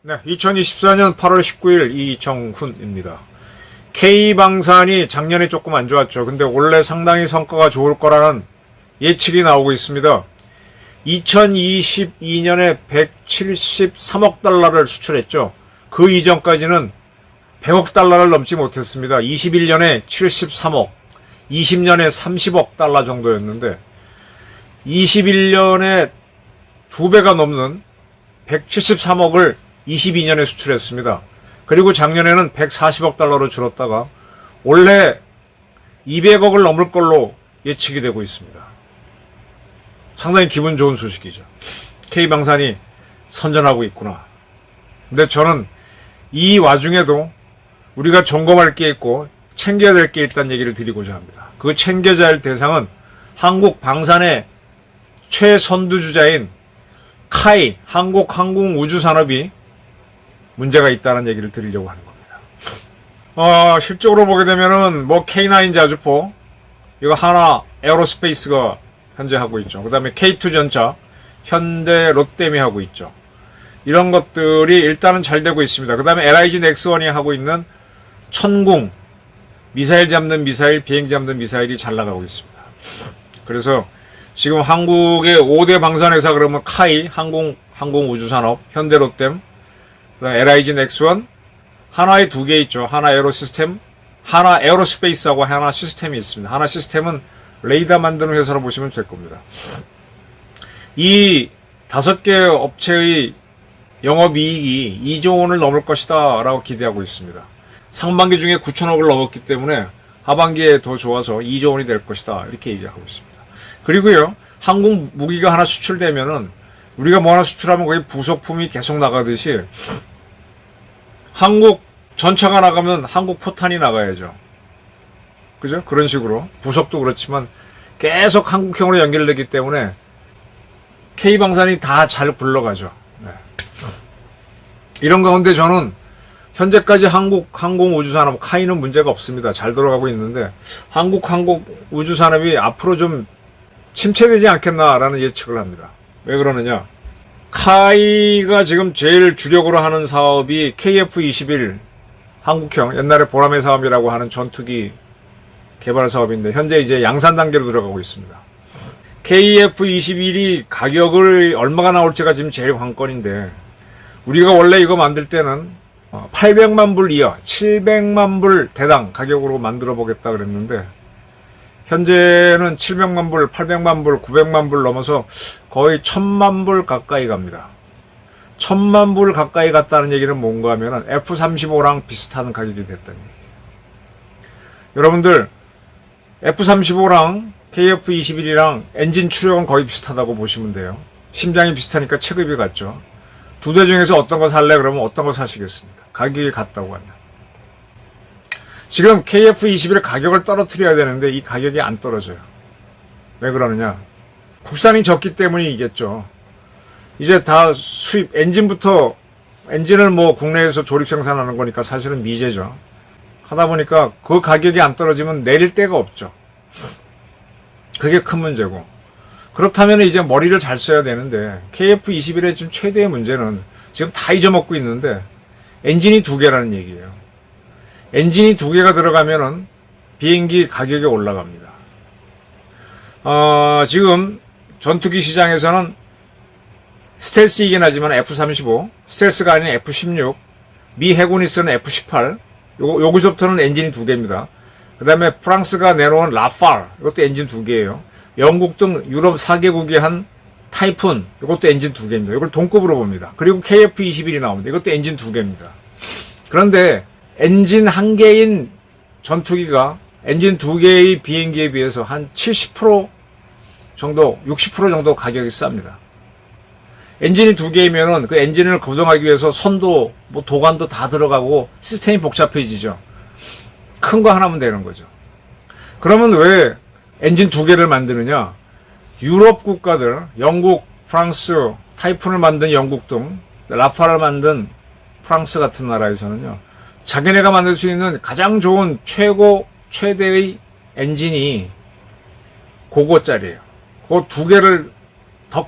네, 2024년 8월 19일 이정훈입니다. K방산이 작년에 조금 안 좋았죠. 근데 올해 상당히 성과가 좋을 거라는 예측이 나오고 있습니다. 2022년에 173억 달러를 수출했죠. 그 이전까지는 100억 달러를 넘지 못했습니다. 21년에 73억, 20년에 30억 달러 정도였는데 21년에 2배가 넘는 173억을 22년에 수출했습니다. 그리고 작년에는 140억 달러로 줄었다가 올해 200억을 넘을 걸로 예측이 되고 있습니다. 상당히 기분 좋은 소식이죠. K방산이 선전하고 있구나. 근데 저는 이 와중에도 우리가 점검할 게 있고 챙겨야 될 게 있다는 얘기를 드리고자 합니다. 그 챙겨야 할 대상은 한국 방산의 최선두주자인 카이, 한국항공우주산업이 문제가 있다는 얘기를 드리려고 하는 겁니다. 실적으로 보게 되면은 K9 자주포, 이거 하나 에어로스페이스가 현재 하고 있죠. 그 다음에 K2전자, 현대 롯데미 하고 있죠. 이런 것들이 일단은 잘 되고 있습니다. 그 다음에 LIG 넥스원이 하고 있는 천궁, 미사일 잡는 미사일, 비행기 잡는 미사일이 잘 나가고 있습니다. 그래서 지금 한국의 5대 방산회사 그러면 카이, 항공우주산업, 현대 롯데미, 그다음 LIG 넥스원, 하나에 2개 있죠. 하나 에어로시스템, 하나 에어로스페이스하고 하나 시스템이 있습니다. 하나 시스템은 레이더 만드는 회사로 보시면 될 겁니다. 이 5개 업체의 영업이익이 2조 원을 넘을 것이다 라고 기대하고 있습니다. 상반기 중에 9천억을 넘었기 때문에 하반기에 더 좋아서 2조 원이 될 것이다 이렇게 얘기하고 있습니다. 그리고요, 한국 무기가 하나 수출되면은 우리가 뭐 하나 수출하면 거의 부속품이 계속 나가듯이 한국 전차가 나가면 한국 포탄이 나가야죠. 그죠? 그런 식으로 부속도 그렇지만 계속 한국형으로 연결되기 때문에 K방산이 다 잘 굴러가죠. 네. 이런 가운데 저는 현재까지 한국 항공우주산업 카이는 문제가 없습니다. 잘 돌아가고 있는데 한국 항공우주산업이 앞으로 좀 침체되지 않겠나라는 예측을 합니다. 왜 그러느냐? 카이가 지금 제일 주력으로 하는 사업이 KF-21 한국형, 옛날에 보라매 사업이라고 하는 전투기 개발 사업인데 현재 이제 양산 단계로 들어가고 있습니다. KF-21이 가격을 얼마가 나올지가 지금 제일 관건인데 우리가 원래 이거 만들 때는 800만 불 이하, 700만 불 대당 가격으로 만들어 보겠다 그랬는데 현재는 700만 불, 800만 불, 900만 불 넘어서 거의 1000만 불 가까이 갑니다. 1000만 불 가까이 갔다는 얘기는 뭔가 하면은 F-35랑 비슷한 가격이 됐다는 얘기예요. 여러분들, F-35랑 KF-21이랑 엔진 추력은 거의 비슷하다고 보시면 돼요. 심장이 비슷하니까 체급이 같죠. 두 대 중에서 어떤 거 살래? 그러면 어떤 거 사시겠습니까? 가격이 같다고 하면. 지금 KF-21의 가격을 떨어뜨려야 되는데 이 가격이 안 떨어져요. 왜 그러느냐? 국산이 적기 때문이겠죠. 이제 다 수입, 엔진을 국내에서 조립 생산하는 거니까 사실은 미제죠. 하다 보니까 그 가격이 안 떨어지면 내릴 데가 없죠. 그게 큰 문제고. 그렇다면 이제 머리를 잘 써야 되는데 KF-21의 지금 최대의 문제는 지금 다 잊어먹고 있는데 엔진이 2개라는 얘기예요. 엔진이 2개가 들어가면은 비행기 가격이 올라갑니다. 지금 전투기 시장에서는 스텔스이긴 하지만 F-35, 스텔스가 아닌 F-16, 미 해군이 쓰는 F-18, 여기서부터는 엔진이 2개입니다. 그 다음에 프랑스가 내놓은 라팔, 이것도 엔진 2개예요. 영국 등 유럽 4개국이 한 타이푼, 이것도 엔진 2개입니다. 이걸 동급으로 봅니다. 그리고 KF-21이 나옵니다. 이것도 엔진 2개입니다. 그런데 엔진 1개인 전투기가 엔진 2개의 비행기에 비해서 한 70% 정도, 60% 정도 가격이 쌉니다. 엔진이 2개이면은 그 엔진을 구동하기 위해서 선도, 도관도 다 들어가고 시스템이 복잡해지죠. 큰 거 하나면 되는 거죠. 그러면 왜 엔진 2개를 만드느냐? 유럽 국가들, 영국, 프랑스, 타이푼을 만든 영국 등 라파를 만든 프랑스 같은 나라에서는요, 자기네가 만들 수 있는 가장 좋은 최대의 엔진이 그거짜리예요. 그 두 개를 더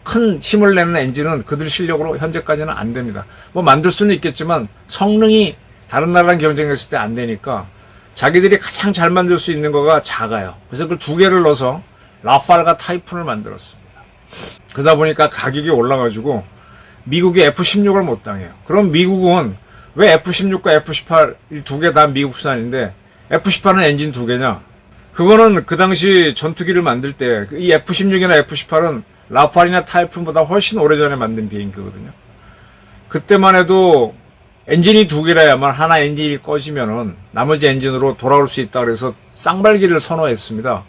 큰 힘을 내는 엔진은 그들 실력으로 현재까지는 안 됩니다. 뭐 만들 수는 있겠지만 성능이 다른 나라랑 경쟁했을 때 안 되니까 자기들이 가장 잘 만들 수 있는 거가 작아요. 그래서 그 두 개를 넣어서 라팔과 타이푼을 만들었습니다. 그러다 보니까 가격이 올라가지고 미국이 F-16을 못 당해요. 그럼 미국은 왜 F-16과 F-18 이 두 개 다 미국산인데 F-18은 엔진 두 개냐? 그거는 그 당시 전투기를 만들 때 이 F-16이나 F-18은 라팔이나 타이푼보다 훨씬 오래전에 만든 비행기거든요. 그때만 해도 엔진이 두 개라야만 하나 엔진이 꺼지면은 나머지 엔진으로 돌아올 수 있다 그래서 쌍발기를 선호했습니다.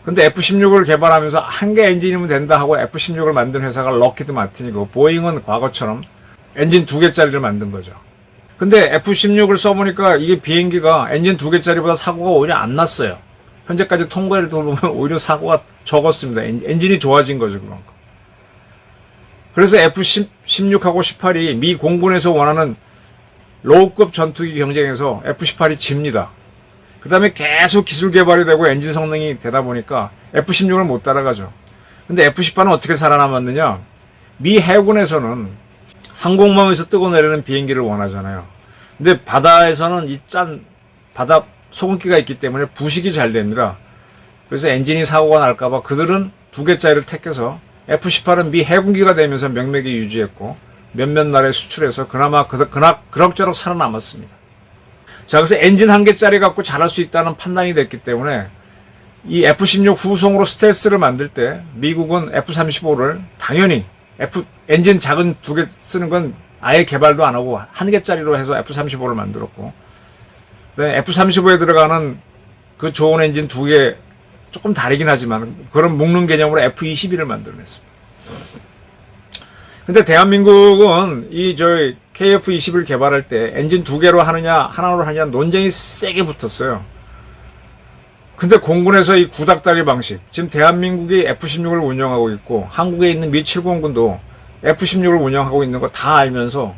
근데 F-16을 개발하면서 한 개 엔진이면 된다 하고 F-16을 만든 회사가 럭키드 마틴이고 보잉은 과거처럼 엔진 두 개짜리를 만든 거죠. 근데 F-16을 써보니까 이게 비행기가 엔진 두 개짜리보다 사고가 오히려 안 났어요. 현재까지 통과를 보면 오히려 사고가 적었습니다. 엔진이 좋아진 거죠, 그만큼. 그래서 F-16하고 18이 미 공군에서 원하는 로우급 전투기 경쟁에서 F-18이 집니다. 그 다음에 계속 기술 개발이 되고 엔진 성능이 되다 보니까 F-16을 못 따라가죠. 근데 F-18은 어떻게 살아남았느냐? 미 해군에서는 항공모함에서 뜨고 내리는 비행기를 원하잖아요. 근데 바다에서는 이 바다 소금기가 있기 때문에 부식이 잘 됩니다. 그래서 엔진이 사고가 날까봐 그들은 두 개짜리를 택해서 F-18은 미 해군기가 되면서 명맥이 유지했고 몇몇 나라에 수출해서 그나마 그럭저럭 살아남았습니다. 자, 그래서 엔진 한 개짜리 갖고 잘할 수 있다는 판단이 됐기 때문에 이 F-16 후송으로 스텔스를 만들 때 미국은 F-35를 당연히 엔진 작은 두 개 쓰는 건 아예 개발도 안 하고 한 개짜리로 해서 F-35를 만들었고 F-35에 들어가는 그 좋은 엔진 두 개 조금 다르긴 하지만 그런 묶는 개념으로 F-22를 만들어냈습니다. 근데 대한민국은 KF-20을 개발할 때 엔진 두 개로 하느냐 하나로 하느냐 논쟁이 세게 붙었어요. 근데 공군에서 이 구닥다리 방식, 지금 대한민국이 F-16을 운영하고 있고 한국에 있는 미 7공군도 F-16을 운영하고 있는 거 다 알면서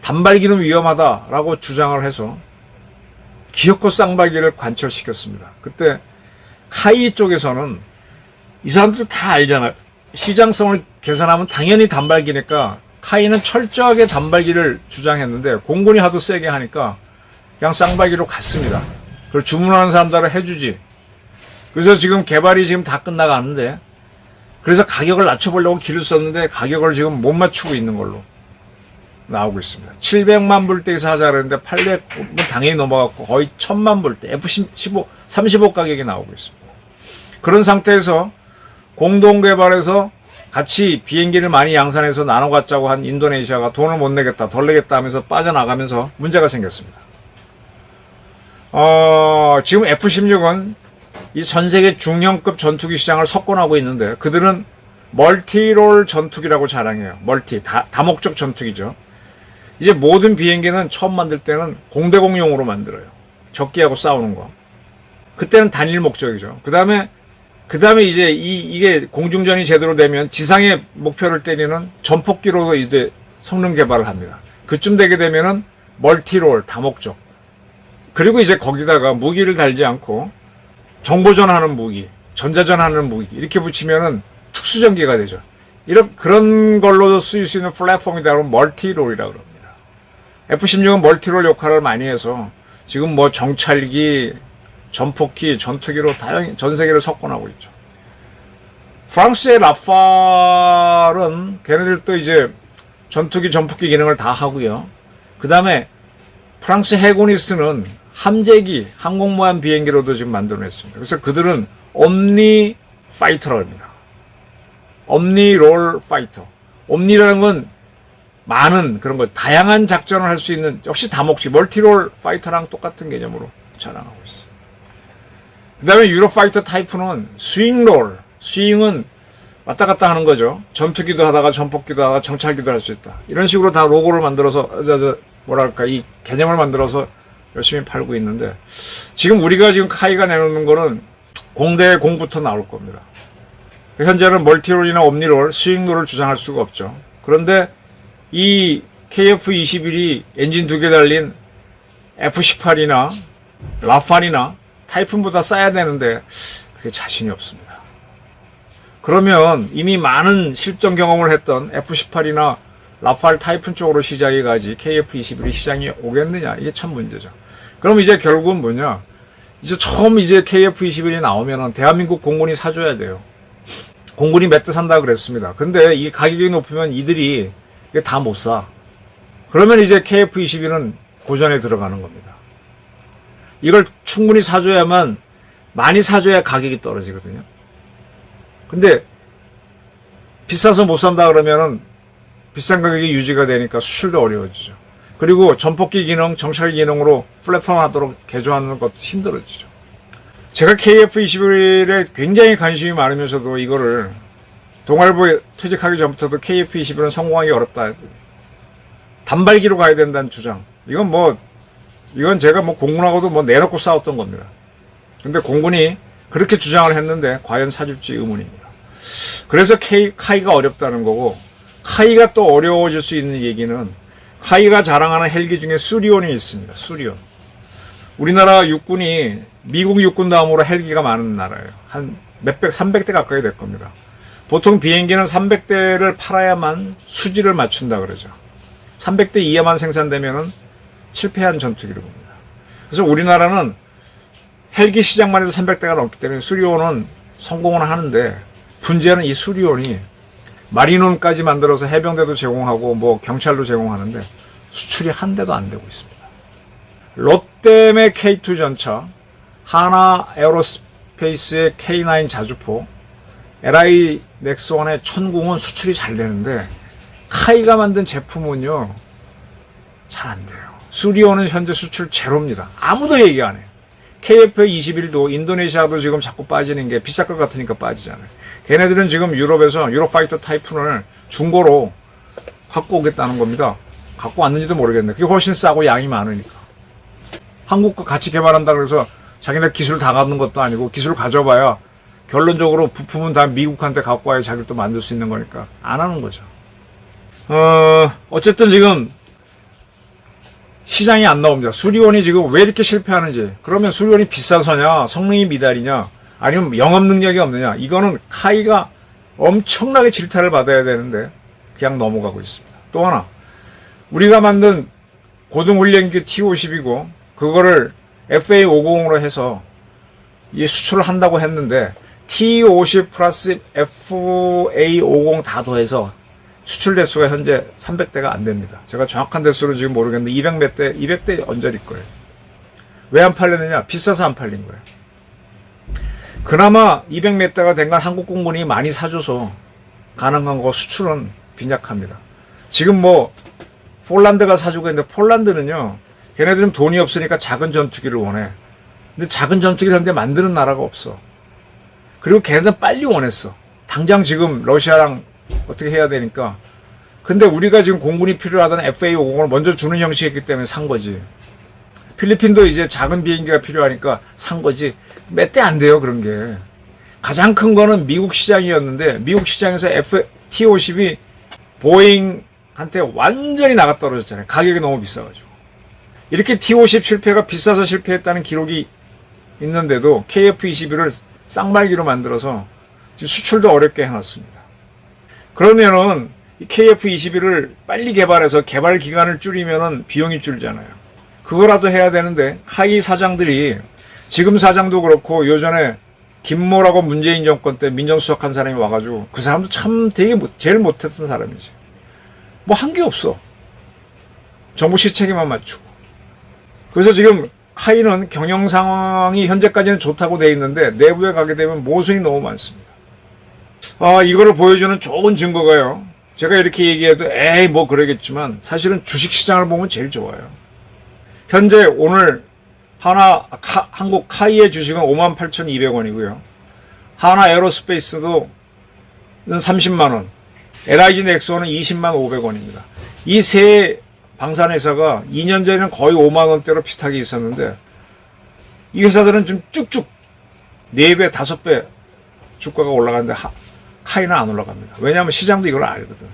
단발기는 위험하다라고 주장을 해서 기어코 쌍발기를 관철시켰습니다. 그때 카이 쪽에서는 이 사람들 다 알잖아요. 시장성을 계산하면 당연히 단발기니까 카이는 철저하게 단발기를 주장했는데 공군이 하도 세게 하니까 그냥 쌍발기로 갔습니다. 그걸 주문하는 사람들은 해주지. 그래서 지금 개발이 지금 다 끝나가는데 그래서 가격을 낮춰보려고 길을 썼는데 가격을 지금 못 맞추고 있는 걸로 나오고 있습니다. 700만 불대에서 하자 그랬는데 800은 당연히 넘어갔고 거의 1000만 불대 F-15, 35 가격이 나오고 있습니다. 그런 상태에서 공동개발해서 같이 비행기를 많이 양산해서 나눠 갖자고 한 인도네시아가 돈을 못 내겠다, 덜 내겠다 하면서 빠져나가면서 문제가 생겼습니다. 지금 F-16은 이 전 세계 중형급 전투기 시장을 석권하고 있는데 그들은 멀티롤 전투기라고 자랑해요. 다목적 전투기죠. 이제 모든 비행기는 처음 만들 때는 공대공용으로 만들어요. 적기하고 싸우는 거. 그때는 단일 목적이죠. 그 다음에 이제 이게 공중전이 제대로 되면 지상의 목표를 때리는 전폭기로도 이제 성능 개발을 합니다. 그쯤 되게 되면은 멀티롤, 다목적. 그리고 이제 거기다가 무기를 달지 않고 정보전하는 무기, 전자전하는 무기 이렇게 붙이면은 특수전기가 되죠. 그런 걸로 쓰일 수 있는 플랫폼이다 그러면 멀티롤이라고 그럽니다. F-16은 멀티롤 역할을 많이 해서 지금 뭐 정찰기, 전폭기, 전투기로 다양히 전 세계를 석권하고 있죠. 프랑스의 라팔은 걔네들도 이제 전투기, 전폭기 기능을 다 하고요. 그 다음에 프랑스 해군이 쓰는 함재기, 항공모함 비행기로도 지금 만들어냈습니다. 그래서 그들은 옴니 파이터라고 합니다. 옴니 롤 파이터. 옴니라는 건 많은 그런 거, 다양한 작전을 할 수 있는 역시 다목식, 멀티롤 파이터랑 똑같은 개념으로 자랑하고 있어요. 그 다음에 유로파이터 타이프는 스윙롤. 스윙은 왔다 갔다 하는 거죠. 전투기도 하다가 전폭기도 하다가 정찰기도 할 수 있다. 이런 식으로 다 로고를 만들어서, 이 개념을 만들어서 열심히 팔고 있는데, 지금 우리가 지금 카이가 내놓는 거는 공대 공부터 나올 겁니다. 현재는 멀티롤이나 옴니롤, 스윙롤을 주장할 수가 없죠. 그런데 이 KF-21이 엔진 2개 달린 F-18이나 라팔이나 타이푼보다 싸야 되는데 그게 자신이 없습니다. 그러면 이미 많은 실전 경험을 했던 F-18이나 라팔 타이푼 쪽으로 시작이 가지 KF-21이 시장에 오겠느냐, 이게 참 문제죠. 그럼 이제 결국은 뭐냐, 이제 처음 이제 KF-21이 나오면은 대한민국 공군이 사줘야 돼요. 공군이 몇 대 산다 그랬습니다. 근데 이 가격이 높으면 이들이 다 못 사. 그러면 이제 KF-21은 고전에 들어가는 겁니다. 이걸 충분히 사줘야만, 많이 사줘야 가격이 떨어지거든요. 근데 비싸서 못 산다 그러면은 비싼 가격이 유지가 되니까 수출도 어려워지죠. 그리고 전폭기 기능, 정찰 기능으로 플랫폼 하도록 개조하는 것도 힘들어지죠. 제가 KF-21에 굉장히 관심이 많으면서도 이거를 동아일보에 퇴직하기 전부터도 KF-21은 성공하기 어렵다. 단발기로 가야 된다는 주장. 이건 제가 공군하고도 내놓고 싸웠던 겁니다. 근데 공군이 그렇게 주장을 했는데 과연 사줄지 의문입니다. 그래서 카이가 어렵다는 거고, 카이가 또 어려워질 수 있는 얘기는 카이가 자랑하는 헬기 중에 수리온이 있습니다. 수리온. 우리나라 육군이 미국 육군 다음으로 헬기가 많은 나라예요. 한 300대 가까이 될 겁니다. 보통 비행기는 300대를 팔아야만 수지를 맞춘다 그러죠. 300대 이하만 생산되면은 실패한 전투기를 봅니다. 그래서 우리나라는 헬기 시장만 해도 300대가 넘기 때문에 수리온은 성공은 하는데, 문제는 이 수리온이 마린온까지 만들어서 해병대도 제공하고 경찰도 제공하는데 수출이 한 대도 안 되고 있습니다. 롯데의 K2 전차, 하나 에어로스페이스의 K9 자주포, LI 넥스원의 천궁은 수출이 잘 되는데 카이가 만든 제품은요 잘 안 돼요. 수리온은 현재 수출 제로입니다. 아무도 얘기 안 해요. KF-21도 인도네시아도 지금 자꾸 빠지는 게 비쌀 것 같으니까 빠지잖아요. 걔네들은 지금 유럽에서 유로파이터 타이푼을 중고로 갖고 오겠다는 겁니다. 갖고 왔는지도 모르겠네. 그게 훨씬 싸고 양이 많으니까. 한국과 같이 개발한다 그래서 자기네 기술 다 갖는 것도 아니고, 기술 가져봐야 결론적으로 부품은 다 미국한테 갖고 와야 자기를 또 만들 수 있는 거니까 안 하는 거죠. 어쨌든 지금 시장이 안 나옵니다. 수리온이 지금 왜 이렇게 실패하는지. 그러면 수리온이 비싸서냐, 성능이 미달이냐, 아니면 영업 능력이 없느냐. 이거는 카이가 엄청나게 질타를 받아야 되는데 그냥 넘어가고 있습니다. 또 하나, 우리가 만든 고등훈련기 T-50이고 그거를 FA-50으로 해서 수출을 한다고 했는데 T-50 플러스 FA-50 다 더해서 수출 대수가 현재 300대가 안 됩니다. 제가 정확한 대수를 지금 모르겠는데 200대 언저리일 거예요. 왜 안 팔렸느냐? 비싸서 안 팔린 거예요. 그나마 200몇 대가 된 건 한국 공군이 많이 사줘서 가능한 거, 수출은 빈약합니다. 지금 폴란드가 사주고 있는데, 폴란드는요, 걔네들은 돈이 없으니까 작은 전투기를 원해. 근데 작은 전투기를 하는데 만드는 나라가 없어. 그리고 걔네들은 빨리 원했어. 당장 지금 러시아랑 어떻게 해야 되니까. 근데 우리가 지금 공군이 필요하던 FA-50을 먼저 주는 형식이기 때문에 산 거지. 필리핀도 이제 작은 비행기가 필요하니까 산 거지. 몇 대 안 돼요, 그런 게. 가장 큰 거는 미국 시장이었는데, 미국 시장에서 T-50이 보잉한테 완전히 나가 떨어졌잖아요. 가격이 너무 비싸가지고. 이렇게 T-50 실패가 비싸서 실패했다는 기록이 있는데도 KF-21을 쌍말기로 만들어서 지금 수출도 어렵게 해놨습니다. 그러면은 이 KF-21을 빨리 개발해서 개발 기간을 줄이면은 비용이 줄잖아요. 그거라도 해야 되는데, 카이 사장들이, 지금 사장도 그렇고 요전에 김모라고 문재인 정권 때 민정수석한 사람이 와가지고, 그 사람도 참 되게 제일 못했던 사람이지. 한 게 없어. 정부 시책에만 맞추고. 그래서 지금 카이는 경영 상황이 현재까지는 좋다고 돼 있는데 내부에 가게 되면 모순이 너무 많습니다. 이거를 보여주는 좋은 증거가요. 제가 이렇게 얘기해도 에이 그러겠지만 사실은 주식시장을 보면 제일 좋아요. 현재 오늘 한국 카이의 주식은 58,200원이고요. 하나 에어로스페이스도 30만원, LIG 넥스원은 205,500원입니다. 이 세 방산회사가 2년 전에는 거의 5만원대로 비슷하게 있었는데, 이 회사들은 좀 쭉쭉 4배, 5배 주가가 올라가는데 카이는 안 올라갑니다. 왜냐하면 시장도 이걸 알거든.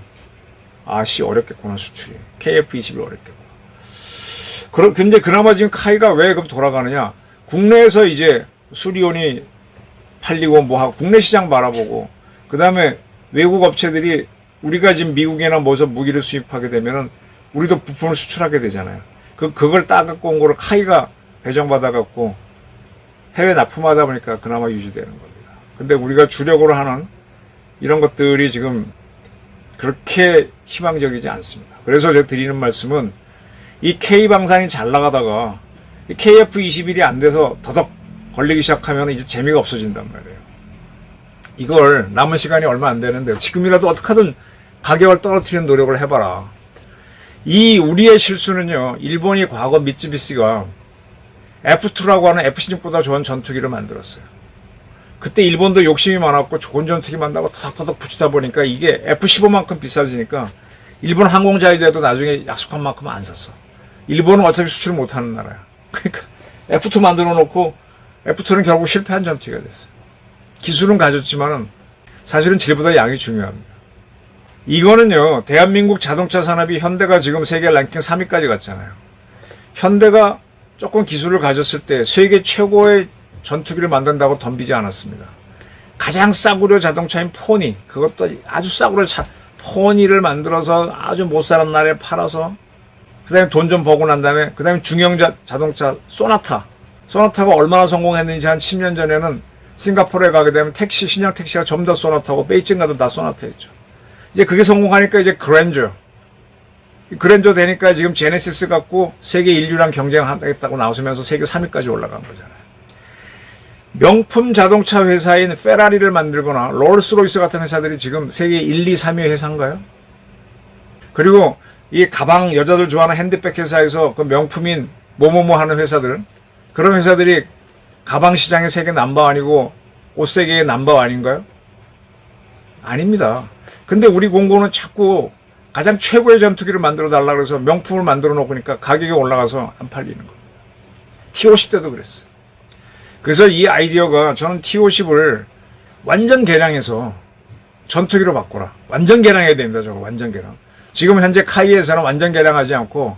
어렵겠구나, 수출이. KF-21 어렵겠구나. 근데 그나마 지금 카이가 왜 그럼 돌아가느냐? 국내에서 이제 수리온이 팔리고 뭐하고, 국내 시장 바라보고, 그 다음에 외국 업체들이 우리가 지금 미국이나 뭐서 무기를 수입하게 되면은 우리도 부품을 수출하게 되잖아요. 그걸 따갖고 온 거를 카이가 배정받아갖고 해외 납품하다 보니까 그나마 유지되는 겁니다. 근데 우리가 주력으로 하는 이런 것들이 지금 그렇게 희망적이지 않습니다. 그래서 제가 드리는 말씀은 이 K방산이 잘 나가다가 이 KF-21이 안 돼서 더덕 걸리기 시작하면 이제 재미가 없어진단 말이에요. 이걸 남은 시간이 얼마 안 되는데 지금이라도 어떻게든 가격을 떨어뜨리는 노력을 해봐라. 이 우리의 실수는요, 일본이 과거 미쯔비시가 F2라고 하는 F16보다 좋은 전투기를 만들었어요. 그때 일본도 욕심이 많았고 좋은 전투기 만다고 터덕터덕 붙이다 보니까 이게 F15만큼 비싸지니까 일본 항공자위대도 나중에 약속한 만큼 안 샀어. 일본은 어차피 수출 못하는 나라야. 그러니까 F2 만들어 놓고 F2는 결국 실패한 전투기가 됐어요. 기술은 가졌지만은 사실은 질보다 양이 중요합니다. 이거는요, 대한민국 자동차 산업이 현대가 지금 세계 랭킹 3위까지 갔잖아요. 현대가 조금 기술을 가졌을 때 세계 최고의 전투기를 만든다고 덤비지 않았습니다. 가장 싸구려 자동차인 포니, 그것도 아주 싸구려 포니를 만들어서 아주 못 사는 나라에 팔아서 그 다음에 돈 좀 버고 난 다음에 그 다음에 중형 자동차 소나타가 얼마나 성공했는지 한 10년 전에는 싱가포르에 가게 되면 신형 택시가 전부 다 소나타고 베이징 가도 다 소나타였죠. 이제 그게 성공하니까 이제 그랜저 되니까 지금 제네시스 갖고 세계 인류랑 경쟁하겠다고 나오면서 세계 3위까지 올라간 거잖아요. 명품 자동차 회사인 페라리를 만들거나 롤스로이스 같은 회사들이 지금 세계 1, 2, 3위 회사인가요? 그리고 이 가방, 여자들 좋아하는 핸드백 회사에서 그 명품인 뭐뭐뭐 하는 회사들, 그런 회사들이 가방 시장의 세계 넘버원이고 옷 세계의 넘버원인가요? 아닙니다. 근데 우리 공고는 자꾸 가장 최고의 전투기를 만들어 달라고 해서 명품을 만들어 놓으니까 가격이 올라가서 안 팔리는 겁니다. T50 때도 그랬어요. 그래서 이 아이디어가 저는 T50을 완전 개량해서 전투기로 바꿔라. 완전 개량해야 됩니다. 저거 완전 개량. 지금 현재 카이에서는 완전 개량하지 않고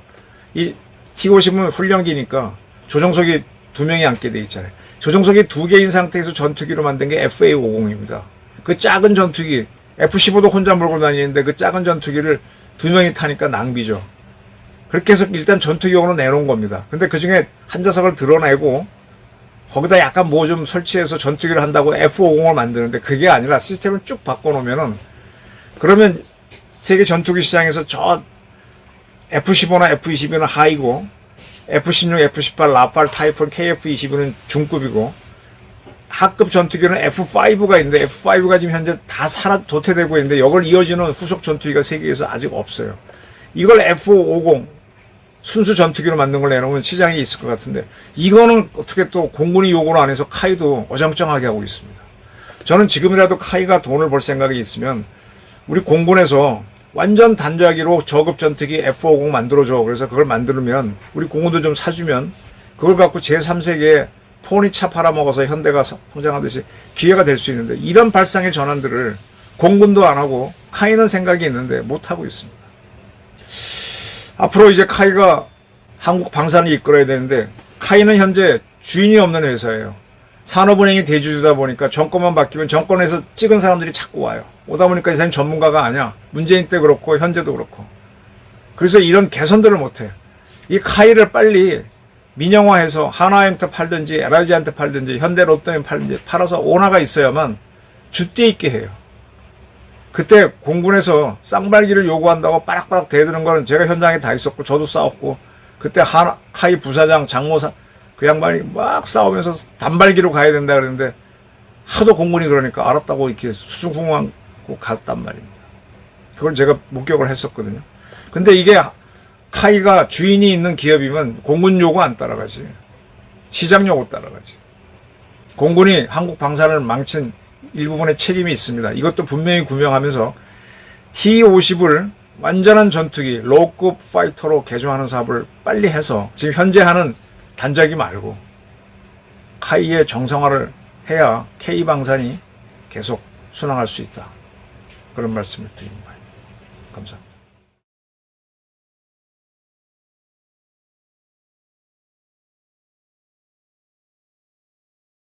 이 T50은 훈련기니까 조종석이 2명이 앉게 돼 있잖아요. 조종석이 2개인 상태에서 전투기로 만든 게 FA50입니다. 그 작은 전투기 F-15도 혼자 몰고 다니는데 그 작은 전투기를 2명이 타니까 낭비죠. 그렇게 해서 일단 전투기용으로 내놓은 겁니다. 근데 그 중에 한 좌석을 드러내고 거기다 약간 뭐 좀 설치해서 전투기를 한다고 F-50을 만드는데 그게 아니라 시스템을 쭉 바꿔놓으면은 그러면 세계 전투기 시장에서 저 F-15나 F-22는 하이고 F-16, F-18, 라팔, 타이푼, KF-22는 중급이고 하급 전투기는 F5가 있는데 F5가 지금 현재 다 도태되고 있는데 이걸 이어지는 후속 전투기가 세계에서 아직 없어요. 이걸 F50 순수 전투기로 만든 걸 내놓으면 시장이 있을 것 같은데 이거는 어떻게 또 공군이 요구를 안 해서 카이도 어정쩡하게 하고 있습니다. 저는 지금이라도 카이가 돈을 벌 생각이 있으면 우리 공군에서 완전 단자기로 저급 전투기 F50 만들어줘. 그래서 그걸 만들면 우리 공군도 좀 사주면 그걸 갖고 제3세계에 포니차 팔아먹어서 현대가 성장하듯이 기회가 될 수 있는데 이런 발상의 전환들을 공군도 안 하고 카이는 생각이 있는데 못하고 있습니다. 앞으로 이제 카이가 한국 방산을 이끌어야 되는데 카이는 현재 주인이 없는 회사예요. 산업은행이 대주주다 보니까 정권만 바뀌면 정권에서 찍은 사람들이 자꾸 와요. 오다 보니까 이 사람이 전문가가 아니야. 문재인 때 그렇고 현재도 그렇고. 그래서 이런 개선들을 못해. 이 카이를 빨리 민영화해서 하나한테 팔든지 LIG한테 팔든지 현대로또에 팔든지 팔아서 오너가 있어야만 줏대 있게 해요. 그때 공군에서 쌍발기를 요구한다고 빠락빠락 대드는 거는 제가 현장에 다 있었고 저도 싸웠고 그때 카이 부사장 장모사 그 양반이 막 싸우면서 단발기로 가야 된다 그랬는데 하도 공군이 그러니까 알았다고 이렇게 수중후하고 갔단 말입니다. 그걸 제가 목격을 했었거든요. 근데 이게 카이가 주인이 있는 기업이면 공군 요구 안 따라가지. 시장 요구 따라가지. 공군이 한국 방산을 망친 일부분의 책임이 있습니다. 이것도 분명히 구명하면서 T-50을 완전한 전투기, 로우급 파이터로 개조하는 사업을 빨리 해서 지금 현재 하는 단자기 말고 카이의 정상화를 해야 K방산이 계속 순항할 수 있다. 그런 말씀을 드립니다. 감사합니다.